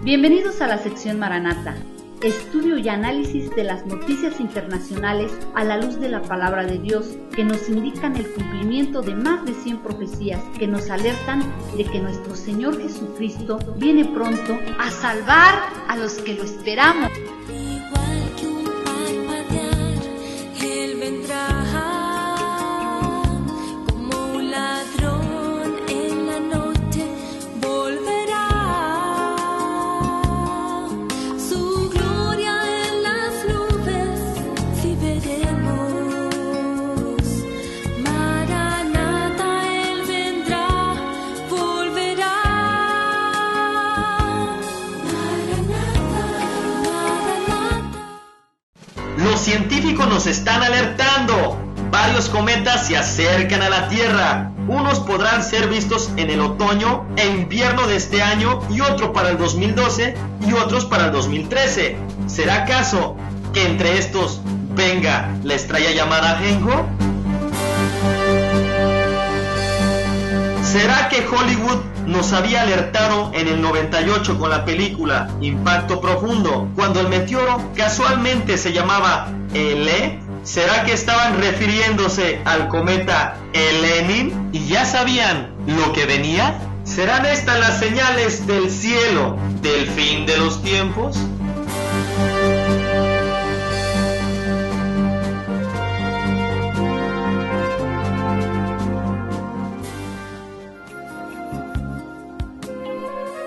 Bienvenidos a la sección Maranata, estudio y análisis de las noticias internacionales a la luz de la palabra de Dios, que nos indican el cumplimiento de más de 100 profecías que nos alertan de que nuestro Señor Jesucristo viene pronto a salvar a los que lo esperamos. Igual que un parpadear, Él vendrá como un ladrón en la noche, volverá. Su gloria en las nubes, si veremos. Maranata, Él vendrá, volverá. Los científicos nos están alertando. Varios cometas se acercan a la Tierra. Unos podrán ser vistos en el otoño e invierno de este año y otro para el 2012 y otros para el 2013. ¿Será acaso que entre estos venga la estrella llamada Genjo? ¿Será que Hollywood nos había alertado en el 98 con la película Impacto Profundo, cuando el meteoro casualmente se llamaba L? ¿Será que estaban refiriéndose al cometa Elenin y ya sabían lo que venía? ¿Serán estas las señales del cielo del fin de los tiempos?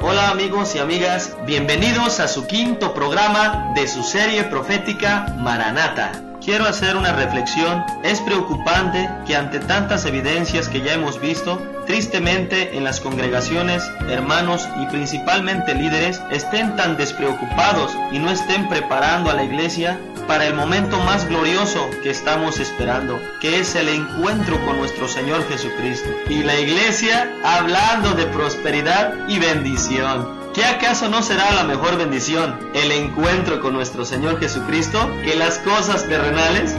Hola amigos y amigas, bienvenidos a su quinto programa de su serie profética Maranata. Quiero hacer una reflexión. Es preocupante que ante tantas evidencias que ya hemos visto, tristemente en las congregaciones, hermanos y principalmente líderes estén tan despreocupados y no estén preparando a la iglesia para el momento más glorioso que estamos esperando, que es el encuentro con nuestro Señor Jesucristo. Y la iglesia hablando de prosperidad y bendición. ¿Qué acaso no será la mejor bendición el encuentro con nuestro Señor Jesucristo que las cosas terrenales?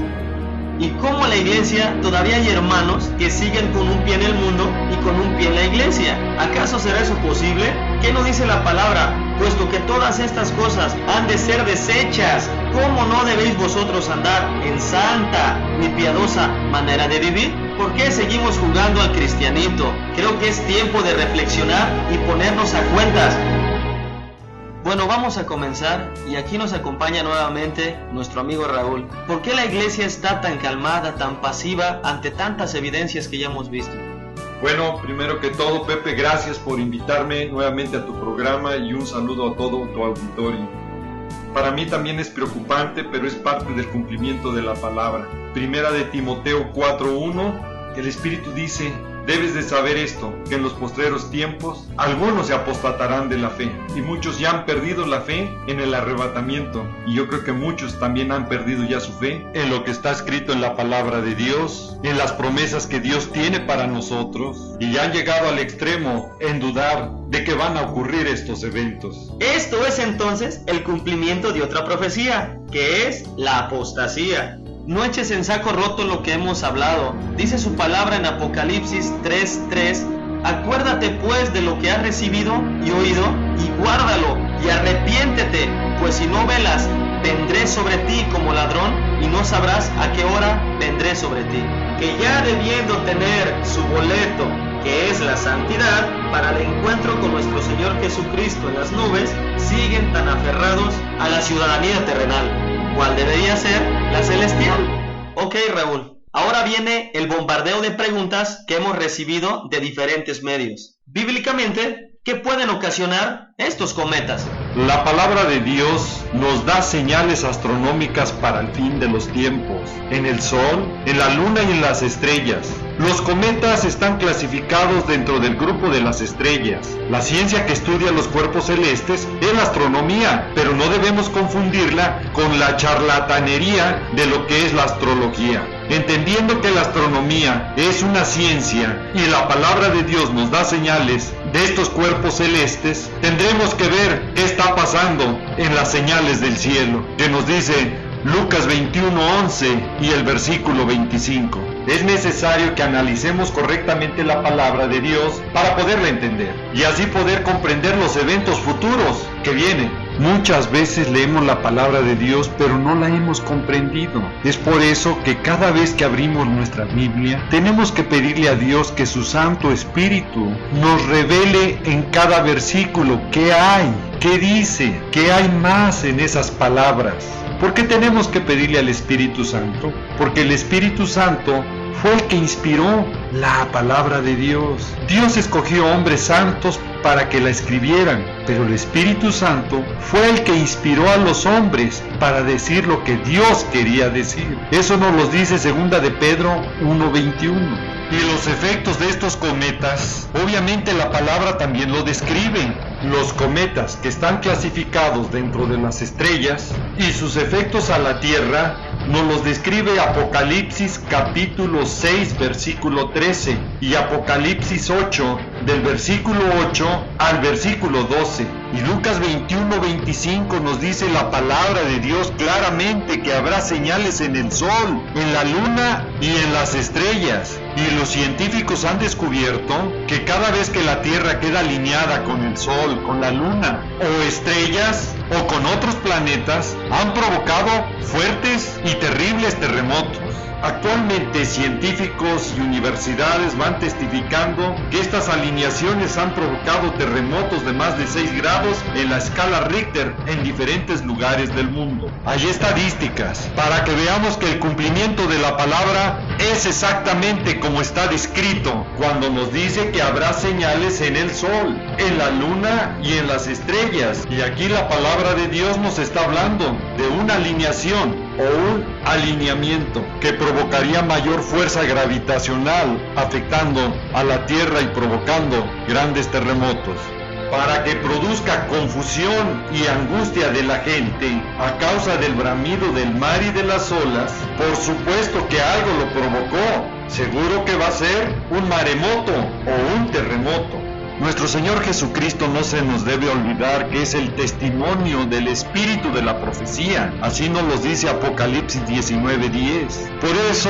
Y como la iglesia todavía hay hermanos que siguen con un pie en el mundo y con un pie en la iglesia. ¿Acaso será eso posible? ¿Qué nos dice la palabra? Puesto que todas estas cosas han de ser desechas, ¿cómo no debéis vosotros andar en santa ni piadosa manera de vivir? ¿Por qué seguimos jugando al cristianito? Creo que es tiempo de reflexionar y ponernos a cuentas. Bueno, vamos a comenzar y aquí nos acompaña nuevamente nuestro amigo Raúl. ¿Por qué la iglesia está tan calmada, tan pasiva ante tantas evidencias que ya hemos visto? Bueno, primero que todo, Pepe, gracias por invitarme nuevamente a tu programa y un saludo a todo tu auditorio. Para mí también es preocupante, pero es parte del cumplimiento de la palabra. Primera de Timoteo 4:1, el Espíritu dice: debes de saber esto, que en los postreros tiempos algunos se apostatarán de la fe, y muchos ya han perdido la fe en el arrebatamiento, y yo creo que muchos también han perdido ya su fe en lo que está escrito en la palabra de Dios, en las promesas que Dios tiene para nosotros, y ya han llegado al extremo en dudar de que van a ocurrir estos eventos. Esto es entonces el cumplimiento de otra profecía, que es la apostasía. No eches en saco roto lo que hemos hablado. Dice su palabra en Apocalipsis 3:3: acuérdate pues de lo que has recibido y oído, y guárdalo, y arrepiéntete, pues si no velas, vendré sobre ti como ladrón, y no sabrás a qué hora vendré sobre ti. Que ya debiendo tener su boleto, que es la santidad, para el encuentro con nuestro Señor Jesucristo en las nubes, siguen tan aferrados a la ciudadanía terrenal. ¿Cuál debería ser? La celestial. Ok, Raúl, ahora viene el bombardeo de preguntas que hemos recibido de diferentes medios. Bíblicamente, ¿qué pueden ocasionar estos cometas? La palabra de Dios nos da señales astronómicas para el fin de los tiempos, en el sol, en la luna y en las estrellas. Los cometas están clasificados dentro del grupo de las estrellas. La ciencia que estudia los cuerpos celestes es la astronomía, pero no debemos confundirla con la charlatanería de lo que es la astrología. Entendiendo que la astronomía es una ciencia y la palabra de Dios nos da señales de estos cuerpos celestes, tendremos que ver qué está pasando en las señales del cielo, que nos dice: Lucas 21:11 y el versículo 25. Es necesario que analicemos correctamente la palabra de Dios para poderla entender y así poder comprender los eventos futuros que vienen. Muchas veces leemos la palabra de Dios, pero no la hemos comprendido. Es por eso que cada vez que abrimos nuestra Biblia, tenemos que pedirle a Dios que su Santo Espíritu nos revele en cada versículo qué hay, qué dice, qué hay más en esas palabras. ¿Por qué tenemos que pedirle al Espíritu Santo? Porque el Espíritu Santo fue el que inspiró la palabra de Dios. Dios escogió hombres santos para que la escribieran, pero el Espíritu Santo fue el que inspiró a los hombres para decir lo que Dios quería decir. Eso nos lo dice 2 de Pedro 1:21. Y los efectos de estos cometas, obviamente la palabra también lo describe. Los cometas que están clasificados dentro de las estrellas y sus efectos a la Tierra nos los describe Apocalipsis capítulo 6 versículo 13 y Apocalipsis 8 del versículo 8 al versículo 12. Y Lucas 21:25 nos dice la palabra de Dios claramente que habrá señales en el sol, en la luna y en las estrellas. Y los científicos han descubierto que cada vez que la Tierra queda alineada con el sol, con la luna o estrellas o con otros planetas, han provocado fuertes y terribles terremotos. Actualmente científicos y universidades van testificando que estas alineaciones han provocado terremotos de más de 6 grados en la escala Richter en diferentes lugares del mundo. Hay estadísticas para que veamos que el cumplimiento de la palabra es exactamente como está descrito cuando nos dice que habrá señales en el sol, en la luna y en las estrellas. Y aquí la palabra de Dios nos está hablando de una alineación o un alineamiento que provocaría mayor fuerza gravitacional afectando a la Tierra y provocando grandes terremotos. Para que produzca confusión y angustia de la gente a causa del bramido del mar y de las olas, por supuesto que algo lo provocó. Seguro que va a ser un maremoto o un terremoto. Nuestro Señor Jesucristo no se nos debe olvidar que es el testimonio del espíritu de la profecía. Así nos lo dice Apocalipsis 19:10. Por eso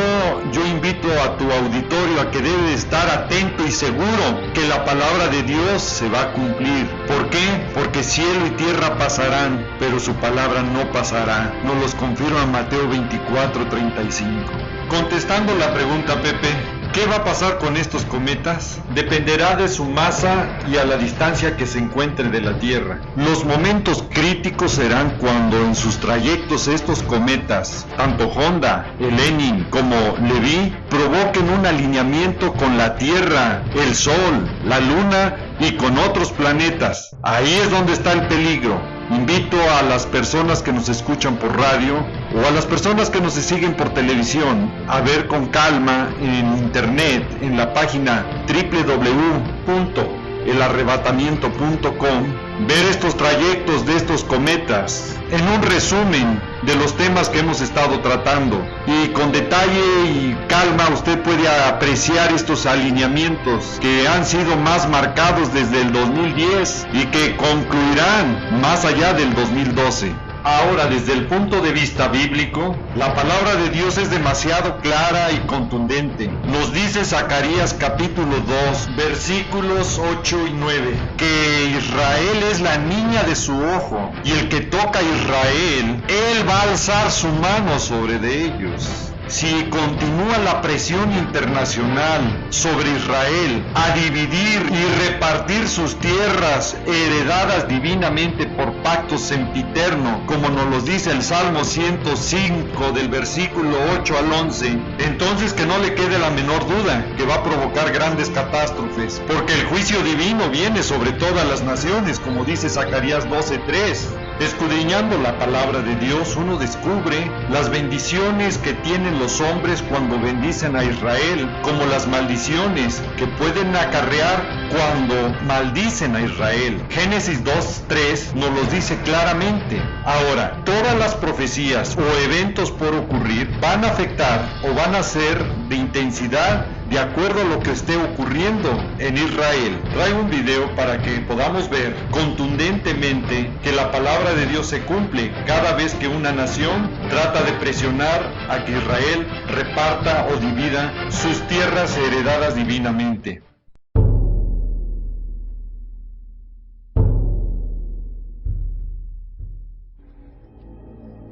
yo invito a tu auditorio a que debe estar atento y seguro que la palabra de Dios se va a cumplir. ¿Por qué? Porque cielo y tierra pasarán, pero su palabra no pasará. Nos los confirma Mateo 24:35. Contestando la pregunta, Pepe, ¿qué va a pasar con estos cometas? Dependerá de su masa y a la distancia que se encuentre de la Tierra. Los momentos críticos serán cuando en sus trayectos estos cometas, tanto Honda, el Lenin como Levi, provoquen un alineamiento con la Tierra, el Sol, la Luna y con otros planetas. Ahí es donde está el peligro. Invito a las personas que nos escuchan por radio o a las personas que nos siguen por televisión a ver con calma en internet, en la página www.elarrebatamiento.com, ver estos trayectos de estos cometas en un resumen de los temas que hemos estado tratando, y con detalle y calma usted puede apreciar estos alineamientos que han sido más marcados desde el 2010 y que concluirán más allá del 2012. Ahora, desde el punto de vista bíblico, la palabra de Dios es demasiado clara y contundente. Nos dice Zacarías capítulo 2, versículos 8 y 9, que Israel es la niña de su ojo, y el que toca a Israel, él va a alzar su mano sobre de ellos. Si continúa la presión internacional sobre Israel a dividir y repartir sus tierras heredadas divinamente por pacto sempiterno, como nos lo dice el Salmo 105 del versículo 8 al 11, entonces que no le quede la menor duda que va a provocar grandes catástrofes, porque el juicio divino viene sobre todas las naciones, como dice Zacarías 12:3. Escudriñando la palabra de Dios, uno descubre las bendiciones que tienen los hombres cuando bendicen a Israel, como las maldiciones que pueden acarrear cuando maldicen a Israel. Génesis 2:3 nos los dice claramente. Ahora, todas las profecías o eventos por ocurrir van a afectar o van a ser de intensidad de acuerdo a lo que esté ocurriendo en Israel. Traigo un video para que podamos ver contundentemente que la palabra de Dios se cumple cada vez que una nación trata de presionar a que Israel reparta o divida sus tierras heredadas divinamente.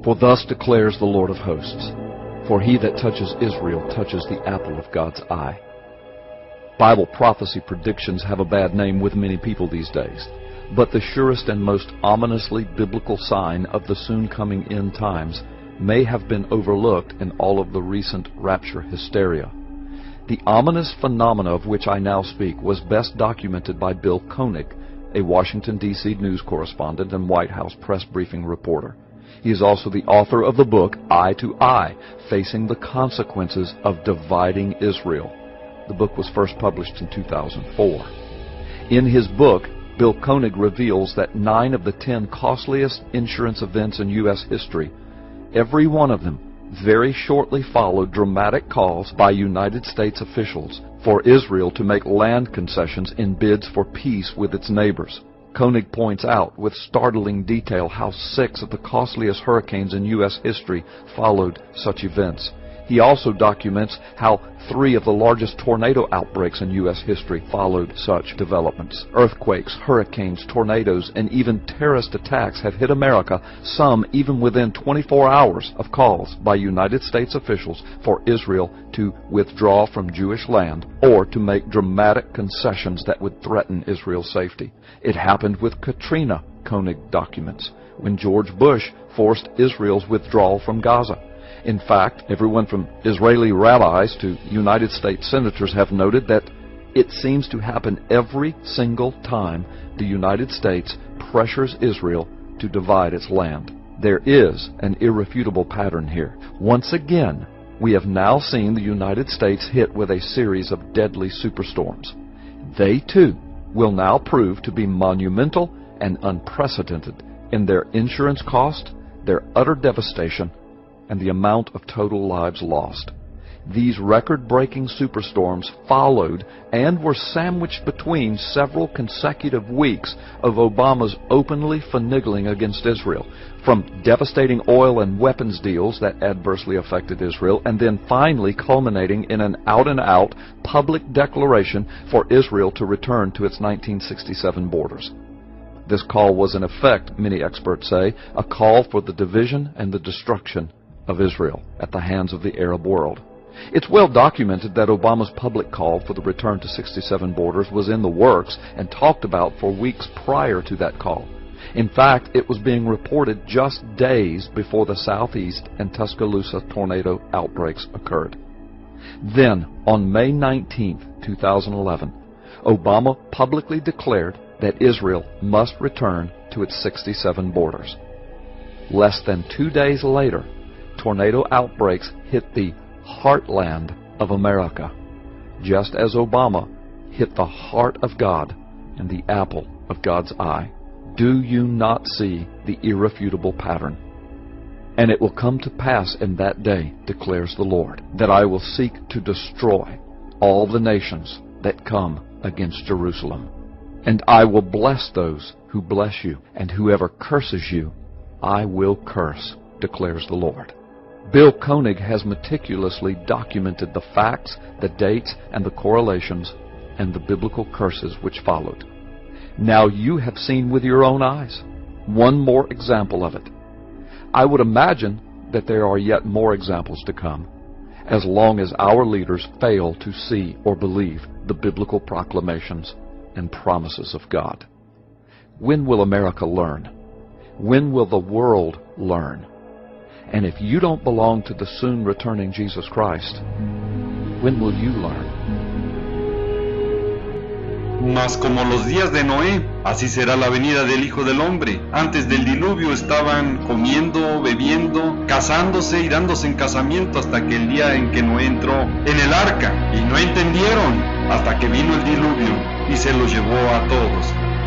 For thus declares the Lord of hosts, for he that touches Israel touches the apple of God's eye. Bible prophecy predictions have a bad name with many people these days, but the surest and most ominously biblical sign of the soon coming end times may have been overlooked in all of the recent rapture hysteria. The ominous phenomena of which I now speak was best documented by Bill Koenig, a Washington, D.C. news correspondent and White House press briefing reporter. He is also the author of the book Eye to Eye, Facing the Consequences of Dividing Israel. The book was first published in 2004. In his book, Bill Koenig reveals that 9 of the 10 costliest insurance events in U.S. history, every one of them very shortly followed dramatic calls by United States officials for Israel to make land concessions in bids for peace with its neighbors. Koenig points out with startling detail how 6 of the costliest hurricanes in U.S. history followed such events. He also documents how 3 of the largest tornado outbreaks in U.S. history followed such developments. Earthquakes, hurricanes, tornadoes, and even terrorist attacks have hit America, some even within 24 hours of calls by United States officials for Israel to withdraw from Jewish land or to make dramatic concessions that would threaten Israel's safety. It happened with Katrina, Koenig documents, when George Bush forced Israel's withdrawal from Gaza. In fact, everyone from Israeli rabbis to United States senators have noted that it seems to happen every single time the United States pressures Israel to divide its land. There is an irrefutable pattern here. Once again, we have now seen the United States hit with a series of deadly superstorms. They, too, will now prove to be monumental and unprecedented in their insurance cost, their utter devastation, and the amount of total lives lost. These record-breaking superstorms followed and were sandwiched between several consecutive weeks of Obama's openly finagling against Israel, from devastating oil and weapons deals that adversely affected Israel, and then finally culminating in an out-and-out public declaration for Israel to return to its 1967 borders. This call was, in effect, many experts say, a call for the division and the destruction of Israel at the hands of the Arab world. It's well documented that Obama's public call for the return to 67 borders was in the works and talked about for weeks prior to that call. In fact, it was being reported just days before the Southeast and Tuscaloosa tornado outbreaks occurred. Then, on May 19, 2011, Obama publicly declared that Israel must return to its 67 borders. Less than 2 days later, tornado outbreaks hit the heartland of America, just as Obama hit the heart of God and the apple of God's eye. Do you not see the irrefutable pattern? And it will come to pass in that day, declares the Lord, that I will seek to destroy all the nations that come against Jerusalem. And I will bless those who bless you, and whoever curses you, I will curse, declares the Lord. Bill Koenig has meticulously documented the facts, the dates, and the correlations, and the biblical curses which followed. Now you have seen with your own eyes one more example of it. I would imagine that there are yet more examples to come, as long as our leaders fail to see or believe the biblical proclamations and promises of God. When will America learn? When will the world learn? And if you don't belong to the soon returning Jesus Christ, when will you learn? Mas como los días de Noé, así será la venida del Hijo del Hombre. Antes del diluvio estaban comiendo, bebiendo, casándose y dándose en casamiento hasta que el día en que Noé entró en el arca. Y no entendieron hasta que vino el diluvio y se los llevó a todos.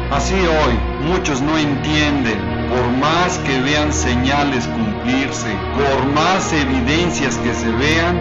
Así hoy muchos no entienden, por más que vean señales cumplirse, por más evidencias que se vean,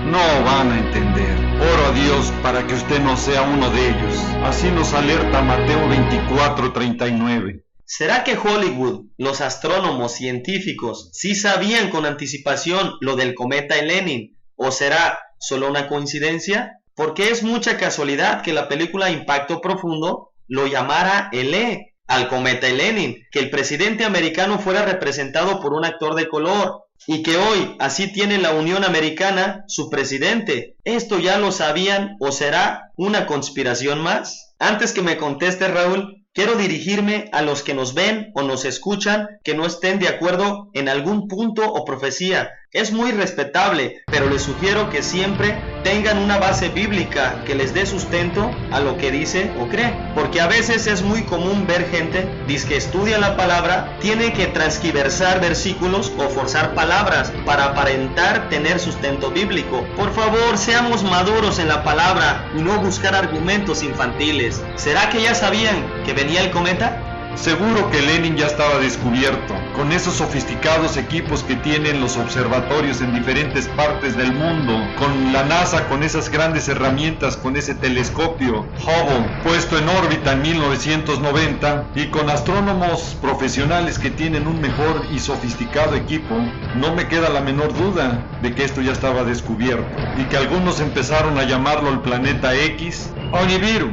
no van a entender. Oro a Dios para que usted no sea uno de ellos. Así nos alerta Mateo 24:39. ¿Será que Hollywood, los astrónomos científicos, sí sabían con anticipación lo del cometa Lenin? ¿O será solo una coincidencia? Porque es mucha casualidad que la película Impacto Profundo lo llamara LE, al cometa Lenin, que el presidente americano fuera representado por un actor de color, y que hoy así tiene la Unión Americana su presidente. ¿Esto ya lo sabían o será una conspiración más? Antes que me conteste, Raúl, quiero dirigirme a los que nos ven o nos escuchan que no estén de acuerdo en algún punto o profecía. Es muy respetable, pero les sugiero que siempre tengan una base bíblica que les dé sustento a lo que dice o cree. Porque a veces es muy común ver gente que estudia la palabra, tiene que transquiversar versículos o forzar palabras para aparentar tener sustento bíblico. Por favor, seamos maduros en la palabra y no buscar argumentos infantiles. ¿Será que ya sabían que venía el cometa? Seguro que Lenin ya estaba descubierto, con esos sofisticados equipos que tienen los observatorios en diferentes partes del mundo, con la NASA, con esas grandes herramientas, con ese telescopio Hubble puesto en órbita en 1990, y con astrónomos profesionales que tienen un mejor y sofisticado equipo. No me queda la menor duda de que esto ya estaba descubierto, y que algunos empezaron a llamarlo el planeta X o Nibiru.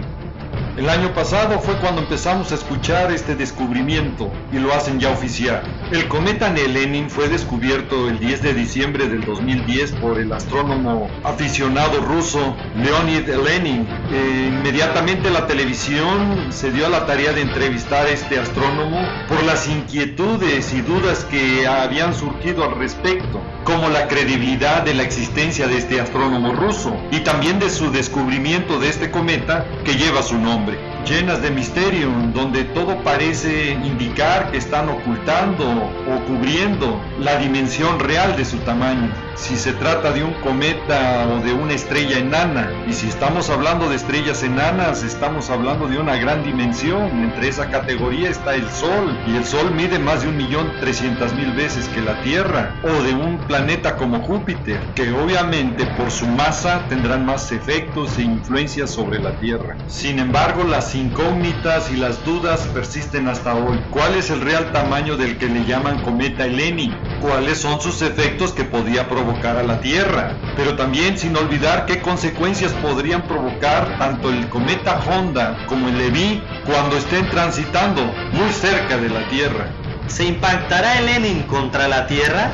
El año pasado fue cuando empezamos a escuchar este descubrimiento y lo hacen ya oficial. El cometa Lenin fue descubierto el 10 de diciembre del 2010 por el astrónomo aficionado ruso Leonid Lenin. Inmediatamente la televisión se dio a la tarea de entrevistar a este astrónomo por las inquietudes y dudas que habían surgido al respecto, como la credibilidad de la existencia de este astrónomo ruso y también de su descubrimiento de este cometa que lleva su nombre. Llenas de misterio, donde todo parece indicar que están ocultando o cubriendo la dimensión real de su tamaño. Si se trata de un cometa o de una estrella enana, y si estamos hablando de estrellas enanas, estamos hablando de una gran dimensión. Entre esa categoría está el Sol, y el Sol mide más de 1.300.000 veces que la Tierra, o de un planeta como Júpiter, que obviamente por su masa tendrán más efectos e influencias sobre la Tierra. Sin embargo, las incógnitas y las dudas persisten hasta hoy. ¿Cuál es el real tamaño del que le llaman cometa Lenin? ¿Cuáles son sus efectos que podía provocar a la Tierra? Pero también sin olvidar qué consecuencias podrían provocar tanto el cometa Honda como el Levi cuando estén transitando muy cerca de la Tierra. ¿Se impactará el Lenin contra la Tierra?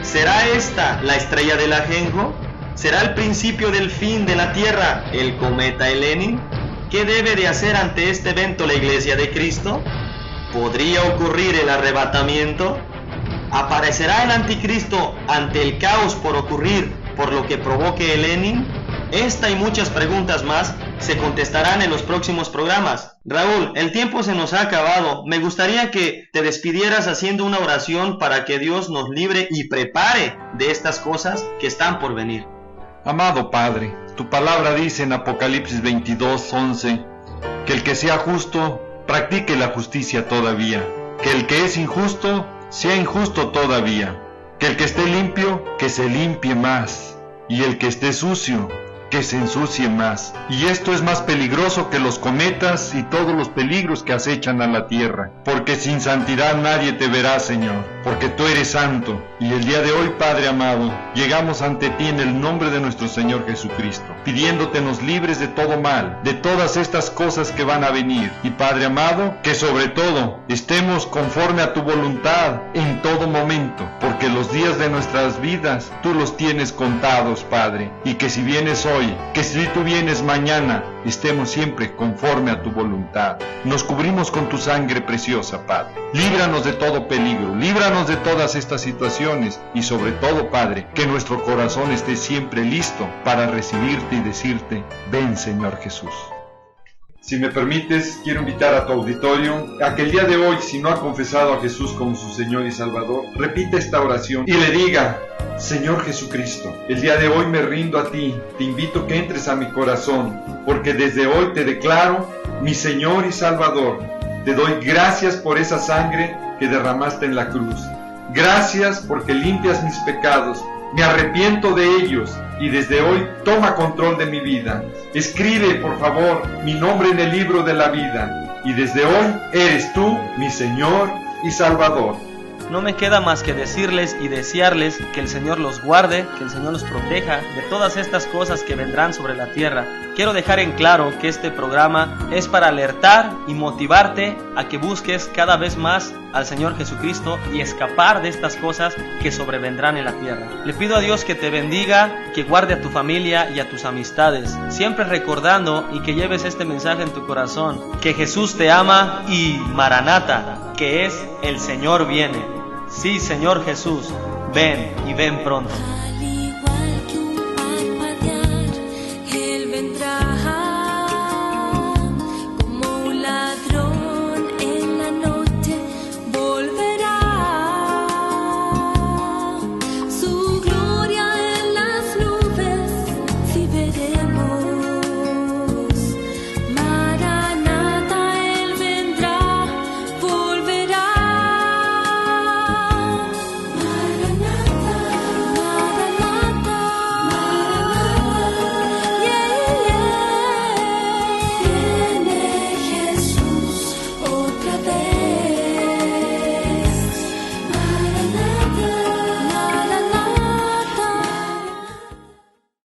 ¿Será esta la estrella del ajenjo? ¿Será el principio del fin de la Tierra el cometa Lenin? ¿Qué debe de hacer ante este evento la Iglesia de Cristo? ¿Podría ocurrir el arrebatamiento? ¿Aparecerá el anticristo ante el caos por ocurrir por lo que provoque el Lenin? Esta y muchas preguntas más se contestarán en los próximos programas. Raúl, el tiempo se nos ha acabado. Me gustaría que te despidieras haciendo una oración para que Dios nos libre y prepare de estas cosas que están por venir. Amado Padre, tu palabra dice en Apocalipsis 22:11 que el que sea justo practique la justicia todavía, que el que es injusto sea injusto todavía, que el que esté limpio que se limpie más, y el que esté sucio que se ensucie más. Y esto es más peligroso que los cometas y todos los peligros que acechan a la tierra, porque sin santidad nadie te verá, Señor, porque tú eres santo. Y el día de hoy, Padre amado, llegamos ante ti en el nombre de nuestro Señor Jesucristo, pidiéndote nos libres de todo mal, de todas estas cosas que van a venir. Y Padre amado, que sobre todo estemos conforme a tu voluntad en todo momento, porque los días de nuestras vidas tú los tienes contados, Padre, y que si vienes hoy, que si tú vienes mañana, estemos siempre conforme a tu voluntad. Nos cubrimos con tu sangre preciosa, Padre. Líbranos de todo peligro, líbranos de todas estas situaciones, y sobre todo, Padre, que nuestro corazón esté siempre listo para recibirte y decirte: ven, Señor Jesús. Si me permites, quiero invitar a tu auditorio a que el día de hoy, si no ha confesado a Jesús como su Señor y Salvador, repita esta oración y le diga: Señor Jesucristo, el día de hoy me rindo a ti, te invito a que entres a mi corazón, porque desde hoy te declaro mi Señor y Salvador. Te doy gracias por esa sangre que derramaste en la cruz. Gracias porque limpias mis pecados Me arrepiento de ellos y desde hoy toma control de mi vida. Escribe, por favor, mi nombre en el libro de la vida y desde hoy eres tú mi Señor y Salvador. No me queda más que decirles y desearles que el Señor los guarde, que el Señor los proteja de todas estas cosas que vendrán sobre la tierra. Quiero dejar en claro que este programa es para alertar y motivarte a que busques cada vez más al Señor Jesucristo y escapar de estas cosas que sobrevendrán en la tierra. Le pido a Dios que te bendiga, que guarde a tu familia y a tus amistades, siempre recordando y que lleves este mensaje en tu corazón, que Jesús te ama y Maranata, que es el Señor viene. Sí, Señor Jesús, ven y ven pronto.